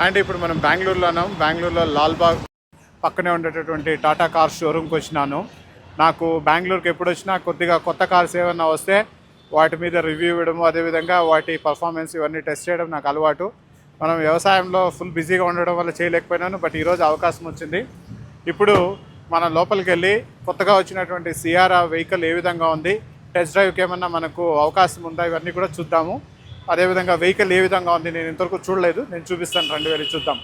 And ఇప్పుడు మనం బెంగళూరులో ఉన్నాం. బెంగళూరులో లాల్బాగ్ పక్కనే ఉండేటటువంటి టాటా కార్ షోరూమ్కి వచ్చినాను. నాకు బెంగళూరుకి ఎప్పుడు వచ్చినా కొద్దిగా కొత్త కార్స్ ఏమన్నా వస్తే వాటి మీద రివ్యూ ఇవ్వడం, అదేవిధంగా వాటి పర్ఫార్మెన్స్ ఇవన్నీ టెస్ట్ చేయడం నాకు అలవాటు. మనం వ్యవసాయంలో ఫుల్ బిజీగా ఉండడం వల్ల చేయలేకపోయినాను, బట్ ఈరోజు అవకాశం వచ్చింది. ఇప్పుడు మనం లోపలికి వెళ్ళి కొత్తగా వచ్చినటువంటి సియారా వెహికల్ ఏ విధంగా ఉంది, టెస్ట్ డ్రైవ్కి ఏమన్నా మనకు అవకాశం ఉందా, ఇవన్నీ కూడా చూద్దాము. అదేవిధంగా వెహికల్ ఏ విధంగా ఉంది నేను ఇంతవరకు చూడలేదు, నేను చూపిస్తాను, రండి వెళ్ళి చూద్దాం.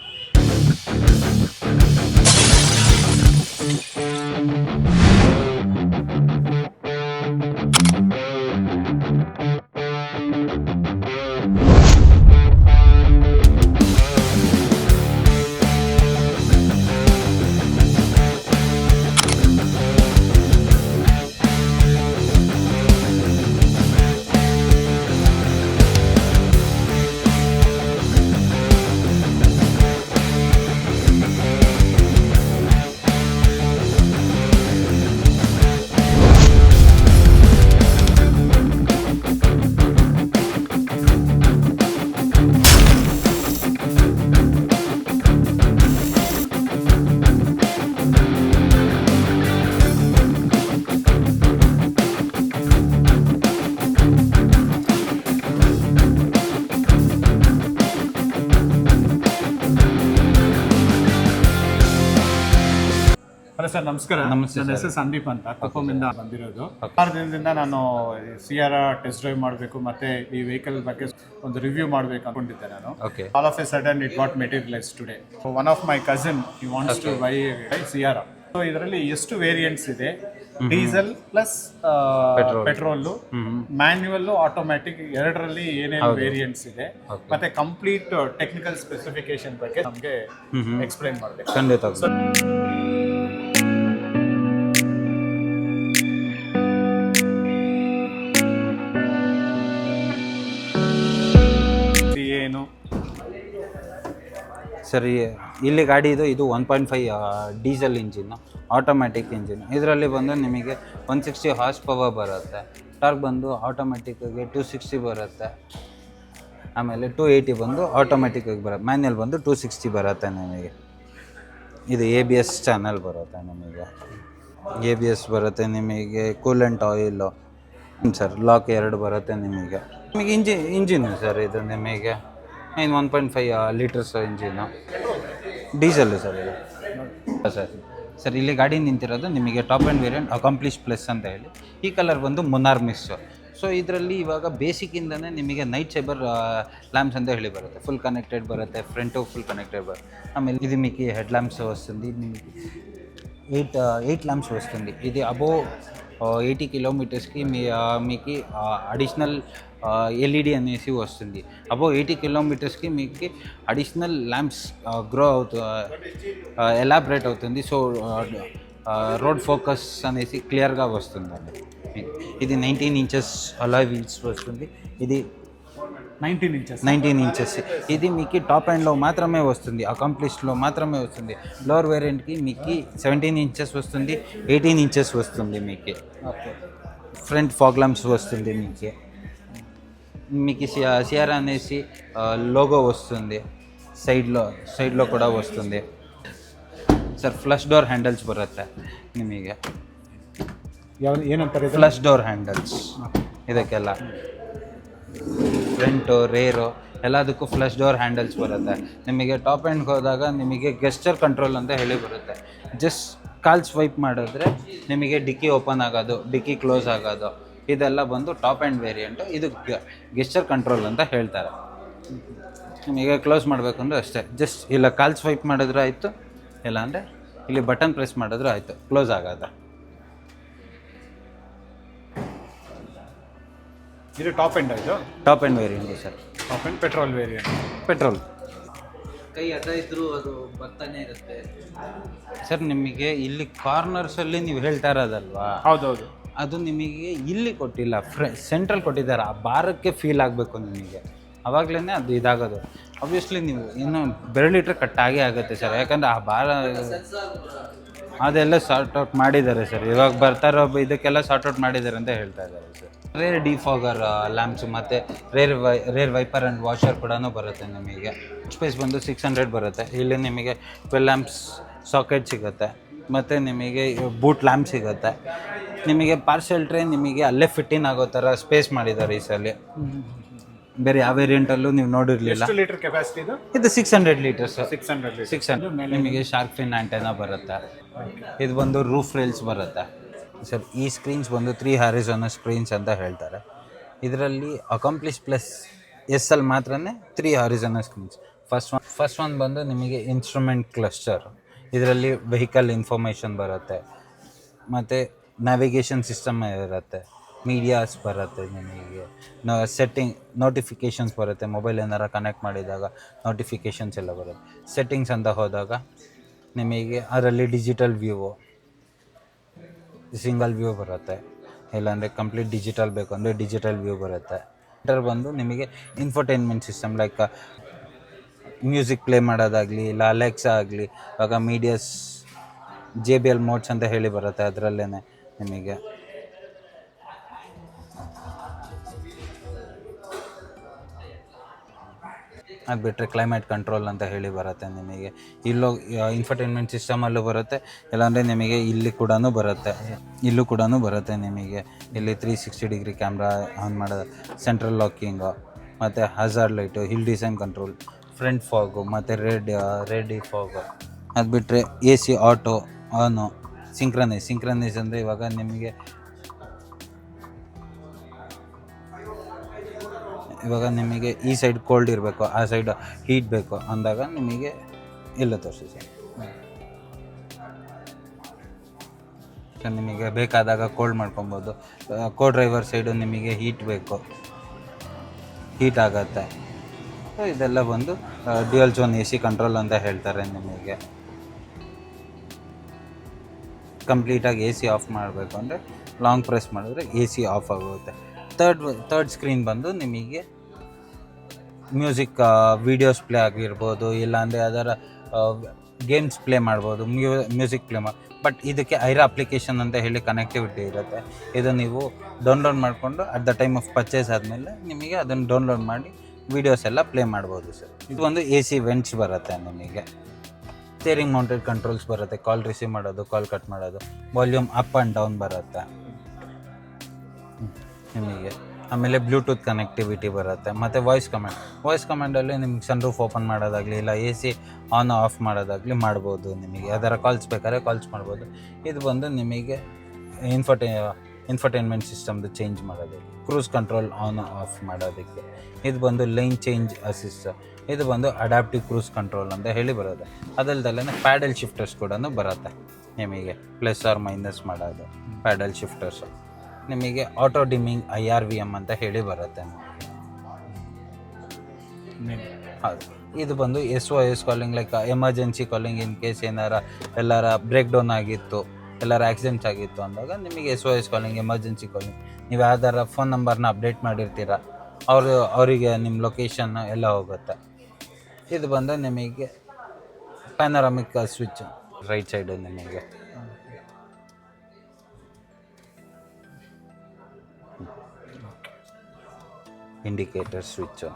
ಹಲೋ ಸರ್, ನಮಸ್ಕಾರ. ನನ್ನ ಹೆಸರು ಸಂದೀಪ್ ಅಂತ, ಕುಪ್ಪಮಿಂದ ಬಂದಿರೋದು. ಸುಮಾರು ದಿನದಿಂದ ನಾನು ಸಿಯಾರಾ ಟೆಸ್ಟ್ ಡ್ರೈವ್ ಮಾಡಬೇಕು ಮತ್ತೆ ಈ ವೆಹಿಕಲ್ ಬಗ್ಗೆ ಒಂದು ರಿವ್ಯೂ ಮಾಡಬೇಕು ಅನ್ಕೊಂಡಿದ್ದೆ ನಾನು. All of a sudden it got materialise today. One of my cousin he wants to buy Sierra. So ಇದರಲ್ಲಿ ಎಷ್ಟು ವೇರಿಯಂಟ್ಸ್ ಇದೆ, diesel plus petrol, manual, automatic ಎರಡರಲ್ಲಿ ಏನೇನು ವೇರಿಯಂಟ್ಸ್ ಇದೆ, ಮತ್ತೆ ಕಂಪ್ಲೀಟ್ ಟೆಕ್ನಿಕಲ್ ಸ್ಪೆಸಿಫಿಕೇಶನ್ ಬಗ್ಗೆ ನಮಗೆ ಎಕ್ಸ್ಪ್ಲೈನ್ ಮಾಡಬೇಕು. ಖಂಡಿತ. ಸರಿ, ಇಲ್ಲಿ ಗಾಡಿದು ಇದು 1.5 ಡೀಸೆಲ್ ಇಂಜಿನ್ನು, ಆಟೋಮ್ಯಾಟಿಕ್ ಇಂಜಿನ್. ಇದರಲ್ಲಿ ಬಂದು ನಿಮಗೆ 160 ಹಾರ್ಸ್ ಪವರ್ ಬರುತ್ತೆ. ಟಾರ್ಕ್ ಬಂದು ಆಟೋಮ್ಯಾಟಿಕ್ಕಾಗಿ 260 ಬರುತ್ತೆ. ಆಮೇಲೆ 280 ಬಂದು ಆಟೋಮ್ಯಾಟಿಕ್ಕಾಗಿ ಬರುತ್ತೆ. ಮ್ಯಾನ್ಯಲ್ ಬಂದು 260 ಬರುತ್ತೆ ನಿಮಗೆ. ಇದು ABS ಚಾನಲ್ ಬರುತ್ತೆ ನಿಮಗೆ. ABS ಬರುತ್ತೆ ನಿಮಗೆ. ಕೂಲೆಂಟ್ ಆಯಿಲು ಸರ್, ಲಾಕ್ 2 ಬರುತ್ತೆ ನಿಮಗೆ. ಇಂಜಿನ್ ಸರ್ ಇದು ನಿಮಗೆ 1.5 ಲೀಟರ್ಸ್ ಇಂಜಿನು, ಡೀಸೆಲ್ಲು ಸರ್ ಇದು. ಸರ್ ಇಲ್ಲಿ ಗಾಡಿ ನಿಂತಿರೋದು ನಿಮಗೆ top end variant accomplish plus ಅಂತ ಹೇಳಿ. ಈ ಕಲರ್ ಬಂದು ಮುನ್ನಾರ್ ಮಿಸ್ಸು. ಸೊ ಇದರಲ್ಲಿ ಇವಾಗ ಬೇಸಿಕ್ಕಿಂದನೇ ನಿಮಗೆ ನೈಟ್ ಸೈಬರ್ ల్యాంప్స్ ಅಂತ ಹೇಳಿ ಬರುತ್ತೆ. ఫుల్ కనెక్టెడ్ బರುತ್ತೆ, ఫ్రంట్ ఫుల్ కనెక్టెడ్ బರುತ್ತೆ. ఆಮೇಲೆ ఇది మీకు హెడ్ ల్యాంప్స్ వస్తుంది. మీకు 8 ల్యాంప్స్ వస్తుంది. ఇది అబోవ్ 80 కిలోమీటర్స్కి మీకు అడిషనల్ LED అనేసి వస్తుంది. అబోవ్ 80 కిలోమీటర్స్కి మీకు అడిషనల్ ల్యాంప్స్ గ్రో ఎలాబరేట్ అవుతుంది. సో రోడ్ ఫోకస్ అనేసి క్లియర్గా వస్తుందండి. ఇది 19 ఇంచెస్ అలాయ్ వీల్స్ వస్తుంది. ఇది 19 ఇంచెస్. ఇది మీకు టాప్ ఎండ్లో మాత్రమే వస్తుంది, అకాంప్లిష్లో మాత్రమే వస్తుంది. లోవర్ వేరియంట్కి మీకు 17 ఇంచెస్ వస్తుంది, 18 ఇంచెస్ వస్తుంది మీకు. ఫ్రంట్ ఫాగ్ ల్యాంప్స్ వస్తుంది మీకు. మీకు సియారా అనేసి లోగో వస్తుంది. ಸೈಡ್లో ಕೂಡ ವಸ್ತುಂದಿ ಸರ್. ಫ್ಲಶ್ ಡೋರ್ ಹ್ಯಾಂಡಲ್ಸ್ ಬರುತ್ತೆ ನಿಮಗೆ. ಏನಂತಾರೆ? Flush door handles. ಇದಕ್ಕೆಲ್ಲ ಫ್ರಂಟು ರೇರು ಎಲ್ಲದಕ್ಕೂ ಫ್ಲಶ್ ಡೋರ್ ಹ್ಯಾಂಡಲ್ಸ್ ಬರುತ್ತೆ ನಿಮಗೆ. ಟಾಪ್ ಎಂಡ್ಗೆ ಹೋದಾಗ ನಿಮಗೆ ಗೆಸ್ಚರ್ ಕಂಟ್ರೋಲ್ ಅಂತ ಹೇಳಿ ಬರುತ್ತೆ. ಜಸ್ಟ್ ಕಾಲ್ ಸ್ವೈಪ್ ಮಾಡಿದ್ರೆ ನಿಮಗೆ ಡಿಕ್ಕಿ ಓಪನ್ ಆಗೋದು, ಡಿಕ್ಕಿ ಕ್ಲೋಸ್ ಆಗೋದು, ಇದೆಲ್ಲ ಬಂದು ಟಾಪ್ ಆ್ಯಂಡ್ ವೇರಿಯಂಟು. ಇದು ಗೆಸ್ಚರ್ ಕಂಟ್ರೋಲ್ ಅಂತ ಹೇಳ್ತಾರೆ. ನಿಮಗೆ ಕ್ಲೋಸ್ ಮಾಡಬೇಕು ಅಂದರೆ ಅಷ್ಟೇ, ಜಸ್ಟ್ ಇಲ್ಲ ಕಾಲ್ ಸ್ವೈಪ್ ಮಾಡಿದ್ರೆ ಆಯಿತು, ಇಲ್ಲ ಅಂದರೆ ಇಲ್ಲಿ ಬಟನ್ ಪ್ರೆಸ್ ಮಾಡಿದ್ರೆ ಆಯಿತು, ಕ್ಲೋಸ್ ಆಗೋದು. ಇದು ಟಾಪ್ ಎಂಡ್ ಆಯಿತು. Top end variant sir. Top end petrol variant. Petrol ಕೈ ಅದ ಇದ್ರೂ ಅದು ಬರ್ತಾನೆ ಇರುತ್ತೆ ಸರ್. ನಿಮಗೆ ಇಲ್ಲಿ ಕಾರ್ನರ್ಸಲ್ಲಿ ನೀವು ಹೇಳ್ತಾ ಇರೋದಲ್ವಾ? ಹೌದೌದು. ಅದು ನಿಮಗೆ ಇಲ್ಲಿ ಕೊಟ್ಟಿಲ್ಲ, ಸೆಂಟ್ರಲ್ ಕೊಟ್ಟಿದ್ದಾರೆ. ಆ ಭಾರಕ್ಕೆ ಫೀಲ್ ಆಗಬೇಕು ನಿಮಗೆ, ಆವಾಗಲೇ ಅದು ಇದಾಗೋದು. ಆಬ್ವಿಯಸ್ಲಿ ನೀವು ಇನ್ನು ಬೆರಳಿಟ್ರೆ ಕಟ್ಟಾಗೇ ಆಗುತ್ತೆ ಸರ್. ಯಾಕಂದರೆ ಆ ಭಾರ ಅದೆಲ್ಲ ಸಾರ್ಟ್ ಔಟ್ ಮಾಡಿದ್ದಾರೆ ಸರ್. ಇವಾಗ ಬರ್ತಾರೋ ಇದಕ್ಕೆಲ್ಲ ಸಾರ್ಟ್ ಔಟ್ ಮಾಡಿದ್ದಾರೆ ಅಂತ ಹೇಳ್ತಾ ಇದ್ದಾರೆ ಸರ್. ರೇರ್ ಡಿಫಾಗರ್ ಲ್ಯಾಂಪ್ಸ್ ಮತ್ತು ರೇರ್ ವೈಪರ್ ಆ್ಯಂಡ್ ವಾಷರ್ ಕೂಡ ಬರುತ್ತೆ ನಿಮಗೆ. ಸ್ಪೇಸ್ ಬಂದು 600 ಬರುತ್ತೆ. ಇಲ್ಲಿ ನಿಮಗೆ 12 ಲ್ಯಾಂಪ್ಸ್ ಸಾಕೆಟ್ ಸಿಗುತ್ತೆ ಮತ್ತು ನಿಮಗೆ ಬೂಟ್ ಲ್ಯಾಂಪ್ ಸಿಗುತ್ತೆ. ನಿಮಗೆ ಪಾರ್ಸೆಲ್ ಟ್ರೇ ನಿಮಗೆ ಅಲ್ಲೇ ಫಿಟ್ಟಿಂಗ್ ಆಗೋ ಥರ ಸ್ಪೇಸ್ ಮಾಡಿದ್ದಾರೆ ಈ ಸಲ. ಬೇರೆ ಯಾವ ವೇರಿಯಂಟಲ್ಲೂ ನೀವು ನೋಡಿರಲಿಲ್ಲ. ಎಷ್ಟು ಲೀಟರ್ ಕೆಪಾಸಿಟಿ ಇದು 600 ಲೀಟರ್ಸ್. 600 ನಿಮಗೆ ಶಾರ್ಕ್ ಫಿನ್ ಆಂಟೆನಾ ಬರುತ್ತೆ. ಇದು ಬಂದು ರೂಫ್ ರೇಲ್ಸ್ ಬರುತ್ತೆ ಸರ್. ಈ ಸ್ಕ್ರೀನ್ಸ್ ಬಂದು 3 ಹಾರಿಜಾನಲ್ ಸ್ಕ್ರೀನ್ಸ್ ಅಂತ ಹೇಳ್ತಾರೆ. ಇದರಲ್ಲಿ ಅಕಾಂಪ್ಲಿಷ್ ಪ್ಲಸ್ ಅಲ್ಲಿ ಮಾತ್ರ 3 ಹಾರಿಜಾನಲ್ ಸ್ಕ್ರೀನ್ಸ್. ಫಸ್ಟ್ ಒನ್ ಬಂದು ನಿಮಗೆ ಇನ್ಸ್ಟ್ರೂಮೆಂಟ್ ಕ್ಲಸ್ಟರ್. ಇದರಲ್ಲಿ ವೆಹಿಕಲ್ ಇನ್ಫಾರ್ಮೇಷನ್ ಬರುತ್ತೆ ಮತ್ತು ನ್ಯಾವಿಗೇಷನ್ ಸಿಸ್ಟಮ್ ಇರುತ್ತೆ, ಮೀಡಿಯಾಸ್ ಬರುತ್ತೆ ನಿಮಗೆ, ಸೆಟ್ಟಿಂಗ್ ನೋಟಿಫಿಕೇಷನ್ಸ್ ಬರುತ್ತೆ. ಮೊಬೈಲ್ ಏನಾರ ಕನೆಕ್ಟ್ ಮಾಡಿದಾಗ ನೋಟಿಫಿಕೇಷನ್ಸ್ ಎಲ್ಲ ಬರುತ್ತೆ. ಸೆಟ್ಟಿಂಗ್ಸ್ ಅಂತ ಹೋದಾಗ ನಿಮಗೆ ಅದರಲ್ಲಿ ಡಿಜಿಟಲ್ ವ್ಯೂ, ಸಿಂಗಲ್ ವ್ಯೂ ಬರುತ್ತೆ. ಇಲ್ಲಾಂದರೆ ಕಂಪ್ಲೀಟ್ ಡಿಜಿಟಲ್ ಬೇಕು ಅಂದರೆ ಡಿಜಿಟಲ್ ವ್ಯೂ ಬರುತ್ತೆ. ಇದರ ಬಂದು ನಿಮಗೆ infotainment system like music play ಮಾಡೋದಾಗಲಿ, ಇಲ್ಲ ಅಲೆಕ್ಸಾ ಆಗಲಿ, ಇವಾಗ ಮೀಡಿಯಾಸ್ JBL ಮೋಡ್ಸ್ ಅಂತ ಹೇಳಿ ಬರುತ್ತೆ. ಅದರಲ್ಲೇ ನಿಮಗೆ ಅದು ಬಿಟ್ಟರೆ ಕ್ಲೈಮೇಟ್ ಕಂಟ್ರೋಲ್ ಅಂತ ಹೇಳಿ ಬರುತ್ತೆ ನಿಮಗೆ. ಇಲ್ಲೋ ಇನ್ಫರ್ಟೈನ್ಮೆಂಟ್ ಸಿಸ್ಟಮಲ್ಲೂ ಬರುತ್ತೆ, ಇಲ್ಲಾಂದರೆ ನಿಮಗೆ ಇಲ್ಲಿ ಕೂಡ ಬರುತ್ತೆ. ಇಲ್ಲೂ ಕೂಡ ಬರುತ್ತೆ ನಿಮಗೆ. ಇಲ್ಲಿ 360 ಡಿಗ್ರಿ ಕ್ಯಾಮ್ರಾ ಆನ್ ಮಾಡೋದು, ಸೆಂಟ್ರಲ್ ಲಾಕಿಂಗು ಮತ್ತು hazard light, hill design control, front fog ಮತ್ತು ರೆಡ್ ಫಾಗು. ಅದು ಬಿಟ್ಟರೆ AC ಆಟೋ ಆನು, ಸಿಂಕ್ರನೈಸ್ ಅಂದರೆ ಇವಾಗ ನಿಮಗೆ ಈ ಸೈಡ್ ಕೋಲ್ಡ್ ಇರಬೇಕು, ಆ ಸೈಡ್ ಹೀಟ್ ಬೇಕು ಅಂದಾಗ ನಿಮಗೆ ಇಲ್ಲ ತೋರಿಸಿ ಸರ್. ನಿಮಗೆ ಬೇಕಾದಾಗ ಕೋಲ್ಡ್ ಮಾಡ್ಕೊಬೋದು. ಡ್ರೈವರ್ ಸೈಡು ನಿಮಗೆ ಹೀಟ್ ಬೇಕು, ಹೀಟ್ ಆಗುತ್ತೆ. ಸೊ ಇದೆಲ್ಲ ಬಂದು ಡ್ಯುಯಲ್ ಝೋನ್ AC ಕಂಟ್ರೋಲ್ ಅಂತ ಹೇಳ್ತಾರೆ ನಿಮಗೆ. ಕಂಪ್ಲೀಟಾಗಿ AC ಆಫ್ ಮಾಡಬೇಕು ಅಂದರೆ ಲಾಂಗ್ ಪ್ರೆಸ್ ಮಾಡಿದ್ರೆ AC ಆಫ್ ಆಗುತ್ತೆ. ಥರ್ಡ್ ಸ್ಕ್ರೀನ್ ಬಂದು ನಿಮಗೆ ಮ್ಯೂಸಿಕ್ ವೀಡಿಯೋಸ್ ಪ್ಲೇ ಆಗಿರ್ಬೋದು, ಇಲ್ಲಾಂದರೆ ಅದರ ಗೇಮ್ಸ್ ಪ್ಲೇ ಮಾಡ್ಬೋದು, ಮ್ಯೂಸಿಕ್ ಪ್ಲೇ ಬಟ್ ಇದಕ್ಕೆ ಐರಾ ಅಪ್ಲಿಕೇಶನ್ ಅಂತ ಹೇಳಿ ಕನೆಕ್ಟಿವಿಟಿ ಇರುತ್ತೆ. ಇದು ನೀವು ಡೌನ್ಲೋಡ್ ಮಾಡಿಕೊಂಡು at the time of purchase ಆದಮೇಲೆ ನಿಮಗೆ ಅದನ್ನು ಡೌನ್ಲೋಡ್ ಮಾಡಿ ವೀಡಿಯೋಸ್ ಎಲ್ಲ ಪ್ಲೇ ಮಾಡ್ಬೋದು ಸರ್. ಇದು ಒಂದು AC ವೆಂಟ್ಸ್ ಬರುತ್ತೆ ನಿಮಗೆ. ಸ್ಟೇರಿಂಗ್ ಮೌಂಟೆಡ್ ಕಂಟ್ರೋಲ್ಸ್ ಬರುತ್ತೆ, ಕಾಲ್ ರಿಸೀವ್ ಮಾಡೋದು, ಕಾಲ್ ಕಟ್ ಮಾಡೋದು, ವಾಲ್ಯೂಮ್ ಅಪ್ ಆ್ಯಂಡ್ ಡೌನ್ ಬರುತ್ತೆ ನಿಮಗೆ. ಆಮೇಲೆ ಬ್ಲೂಟೂತ್ ಕನೆಕ್ಟಿವಿಟಿ ಬರುತ್ತೆ ಮತ್ತು ವಾಯ್ಸ್ ಕಮಾಂಡಲ್ಲಿ ನಿಮಗೆ ಸನ್ರೂಫ್ ಓಪನ್ ಮಾಡೋದಾಗಲಿ, ಇಲ್ಲ AC ಆನ್ ಆಫ್ ಮಾಡೋದಾಗಲಿ ಮಾಡ್ಬೋದು ನಿಮಗೆ. ಅದರ ಕಾಲ್ಸ್ ಬೇಕಾದ್ರೆ ಕಾಲ್ಸ್ ಮಾಡ್ಬೋದು. ಇದು ಬಂದು ನಿಮಗೆ ಇನ್ಫರ್ಟೈನ್ಮೆಂಟ್ ಸಿಸ್ಟಮ್ದು ಚೇಂಜ್ ಮಾಡೋದಕ್ಕೆ, ಕ್ರೂಸ್ ಕಂಟ್ರೋಲ್ ಆನ್ ಆಫ್ ಮಾಡೋದಕ್ಕೆ. ಇದು ಬಂದು ಲೈನ್ ಚೇಂಜ್ ಅಸಿಸ್ಟ್. ಇದು ಬಂದು ಅಡಾಪ್ಟಿವ್ ಕ್ರೂಸ್ ಕಂಟ್ರೋಲ್ ಅಂತ ಹೇಳಿ ಬರುತ್ತೆ. ಅದಲ್ದಲ್ಲೇ ಪ್ಯಾಡಲ್ ಶಿಫ್ಟರ್ಸ್ ಕೂಡ ಬರುತ್ತೆ ನಿಮಗೆ, ಪ್ಲಸ್ ಆರ್ ಮೈನಸ್ ಮಾಡೋದು ಪ್ಯಾಡಲ್ ಶಿಫ್ಟರ್ಸು. ನಿಮಗೆ ಆಟೋ ಡಿಮ್ಮಿಂಗ್ IRVM ಅಂತ ಹೇಳಿ ಬರುತ್ತೆ. ಹೌದು, ಇದು ಬಂದು SOS calling, like emergency calling. In case ಎಲ್ಲರ ಬ್ರೇಕ್ ಡೌನ್ ಆಗಿತ್ತು, ಎಲ್ಲರ ಆಕ್ಸಿಡೆಂಟ್ಸ್ ಆಗಿತ್ತು ಅಂದಾಗ ನಿಮಗೆ SOS ಕಾಲಿಂಗ್, ಎಮರ್ಜೆನ್ಸಿ ಕಾಲಿಂಗ್. ನೀವು ಯಾವ್ದಾರ ಫೋನ್ ನಂಬರ್ನ ಅಪ್ಡೇಟ್ ಮಾಡಿರ್ತೀರ, ಅವರಿಗೆ ನಿಮ್ಮ ಲೊಕೇಶನ್ ಎಲ್ಲ ಹೋಗುತ್ತೆ. ಇದು ಬಂದು ನಿಮಗೆ ಪ್ಯಾನರಾಮಿಕ್ ಸ್ವಿಚ್ ರೈಟ್ ಸೈಡು ನಿಮಗೆ. Indicator switch.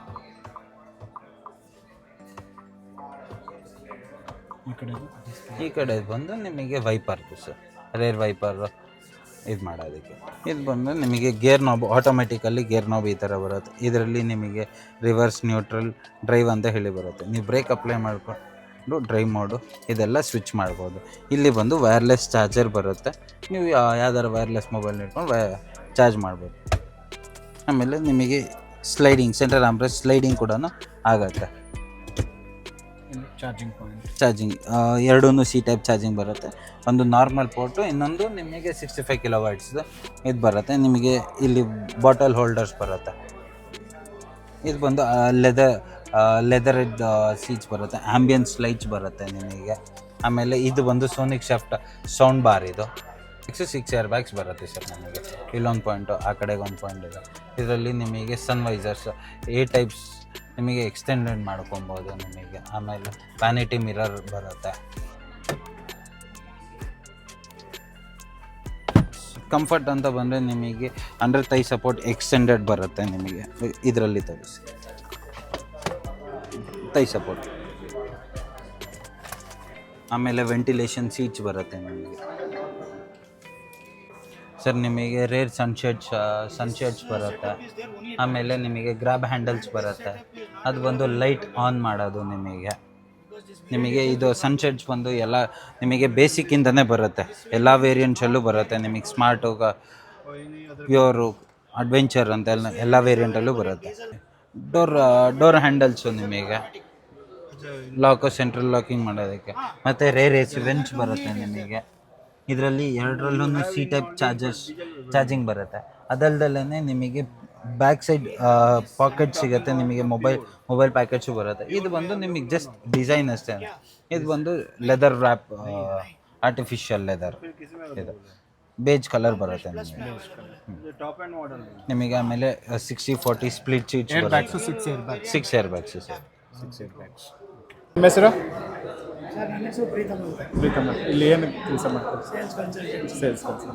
ಈ ಕಡೆ ಬಂದು ನಿಮಗೆ ವೈಪರ್ದು ಸರ್, ರೇರ್ ವೈಪರ್ ಇದು ಮಾಡೋದಕ್ಕೆ. ಇದು ಬಂದು ನಿಮಗೆ gear knob, automatically gear knob ಈ ಥರ ಬರುತ್ತೆ. ಇದರಲ್ಲಿ ನಿಮಗೆ ರಿವರ್ಸ್, ನ್ಯೂಟ್ರಲ್, ಡ್ರೈವ್ ಅಂತ ಹೇಳಿ ಬರುತ್ತೆ. ನೀವು ಬ್ರೇಕ್ ಅಪ್ಲೈ ಮಾಡಿಕೊಂಡು ಡ್ರೈವ್ ಮೋಡು ಇದೆಲ್ಲ ಸ್ವಿಚ್ ಮಾಡ್ಬೋದು. ಇಲ್ಲಿ ಬಂದು ವೈರ್ಲೆಸ್ ಚಾರ್ಜರ್ ಬರುತ್ತೆ. ನೀವು ಯಾವ್ದಾರು ವೈರ್ಲೆಸ್ ಮೊಬೈಲ್ ಇಟ್ಕೊಂಡು ಚಾರ್ಜ್ ಮಾಡ್ಬೋದು. ಆಮೇಲೆ ನಿಮಗೆ ಸ್ಲೈಡಿಂಗ್, ಸೆಂಟ್ರಲ್ ಆಂಬ್ರೆಸ್ ಸ್ಲೈಡಿಂಗ್ ಕೂಡ ಆಗುತ್ತೆ. ಚಾರ್ಜಿಂಗ್ ಎರಡೂ C-ಟೈಪ್ ಚಾರ್ಜಿಂಗ್ ಬರುತ್ತೆ. ಒಂದು ನಾರ್ಮಲ್ ಪೋರ್ಟು, ಇನ್ನೊಂದು ನಿಮಗೆ 65 kW ಇದು ಬರುತ್ತೆ. ನಿಮಗೆ ಇಲ್ಲಿ ಬಾಟಲ್ ಹೋಲ್ಡರ್ಸ್ ಬರುತ್ತೆ. ಇದು ಬಂದು ಲೆದರ್ ಸೀಟ್ಸ್ ಬರುತ್ತೆ, ಆಂಬಿಯನ್ಸ್ ಲೈಟ್ಸ್ ಬರುತ್ತೆ ನಿಮಗೆ. ಆಮೇಲೆ ಇದು ಬಂದು ಸೋನಿಕ್ ಶಾಫ್ಟ್ ಸೌಂಡ್ ಬಾರ್. ಇದು 6 ಏರ್ ಬ್ಯಾಗ್ಸ್ ಬರುತ್ತೆ ಸರ್ ನಿಮಗೆ. ಇಲ್ಲೊಂದು ಪಾಯಿಂಟು, ಆ ಕಡೆಗೆ ಒಂದು ಪಾಯಿಂಟ್ ಇದೆ. ಇದರಲ್ಲಿ ನಿಮಗೆ ಸನ್ವೈಸರ್ಸ್ A ಟೈಪ್ಸ್ ನಿಮಗೆ ಎಕ್ಸ್ಟೆಂಡೆಡ್ ಮಾಡ್ಕೊಬೋದು ನಿಮಗೆ. ಆಮೇಲೆ ವ್ಯಾನಿಟಿ ಮಿರರ್ ಬರುತ್ತೆ. ಕಂಫರ್ಟ್ ಅಂತ ಬಂದರೆ ನಿಮಗೆ ಅಂಡರ್ ಥೈ ಸಪೋರ್ಟ್ ಎಕ್ಸ್ಟೆಂಡೆಡ್ ಬರುತ್ತೆ ನಿಮಗೆ. ಇದರಲ್ಲಿ ತೋರಿಸಿ ಥೈ ಸಪೋರ್ಟ್. ಆಮೇಲೆ ವೆಂಟಿಲೇಷನ್ ಸೀಟ್ಸ್ ಬರುತ್ತೆ ನಿಮಗೆ ಸರ್. ನಿಮಗೆ ರೇರ್ ಸನ್ಶೇಡ್ಸ್ ಬರುತ್ತೆ. ಆಮೇಲೆ ನಿಮಗೆ ಗ್ರ್ಯಾಬ್ ಹ್ಯಾಂಡಲ್ಸ್ ಬರುತ್ತೆ. ಅದು ಬಂದು ಲೈಟ್ ಆನ್ ಮಾಡೋದು ನಿಮಗೆ ಇದು ಸನ್ಶೇಡ್ಸ್ ಬಂದು ಎಲ್ಲ ನಿಮಗೆ ಬೇಸಿಕ್ಕಿಂದನೇ ಬರುತ್ತೆ. ಎಲ್ಲ ವೇರಿಯಂಟ್ಸಲ್ಲೂ ಬರುತ್ತೆ ನಿಮಗೆ. ಸ್ಮಾರ್ಟು, ಪ್ಯೂರು, ಅಡ್ವೆಂಚರ್ ಅಂತ ಎಲ್ಲ ವೇರಿಯಂಟಲ್ಲೂ ಬರುತ್ತೆ. ಡೋರ್ ಹ್ಯಾಂಡಲ್ಸು ನಿಮಗೆ ಸೆಂಟ್ರಲ್ ಲಾಕಿಂಗ್ ಮಾಡೋದಕ್ಕೆ. ಮತ್ತು ರೇರ್ ಎಸಿ ವೆಂಚ್ ಬರುತ್ತೆ ನಿಮಗೆ. ಇದರಲ್ಲಿ ಎರಡರಲ್ಲೂ ಸಿ ಟೈಪ್ ಚಾರ್ಜಿಂಗ್ ಬರುತ್ತೆ. ಅದಲ್ದಲ್ಲೇ ನಿಮಗೆ ಬ್ಯಾಕ್ ಸೈಡ್ ಪಾಕೆಟ್ ಸಿಗುತ್ತೆ ನಿಮಗೆ. ಮೊಬೈಲ್ ಪ್ಯಾಕೆಟ್ಸು ಬರುತ್ತೆ. ಇದು ಬಂದು ನಿಮಗೆ ಜಸ್ಟ್ ಡಿಸೈನ್ ಅಷ್ಟೇ. ಇದು ಬಂದು ಲೆದರ್ ರ್ಯಾಪ್, ಆರ್ಟಿಫಿಷಿಯಲ್ ಲೆದರ್. ಇದು ಬೇಜ್ ಕಲರ್ ಬರುತ್ತೆ ನಿಮಗೆ. ಆಮೇಲೆ 60-40 ಸ್ಪ್ಲಿಟ್ ಸೀಟ್ಸ್ ಬರುತ್ತೆ. 6 ಏರ್ ಬ್ಯಾಗ್ಸು ಸರ್. ನಿಮ್ಮ ಹೆಸರು? ಸರ್ ನನ್ನ ಹೆಸರು ಪ್ರೀತಮ್ ಅಂತ. ಪ್ರೀತಮ್. ಇಲ್ಲಿ ಏನು ಕೆಲಸ ಮಾಡ್ತಾರೆ? ಸೇಲ್ಸ್ ಕೆಲಸ.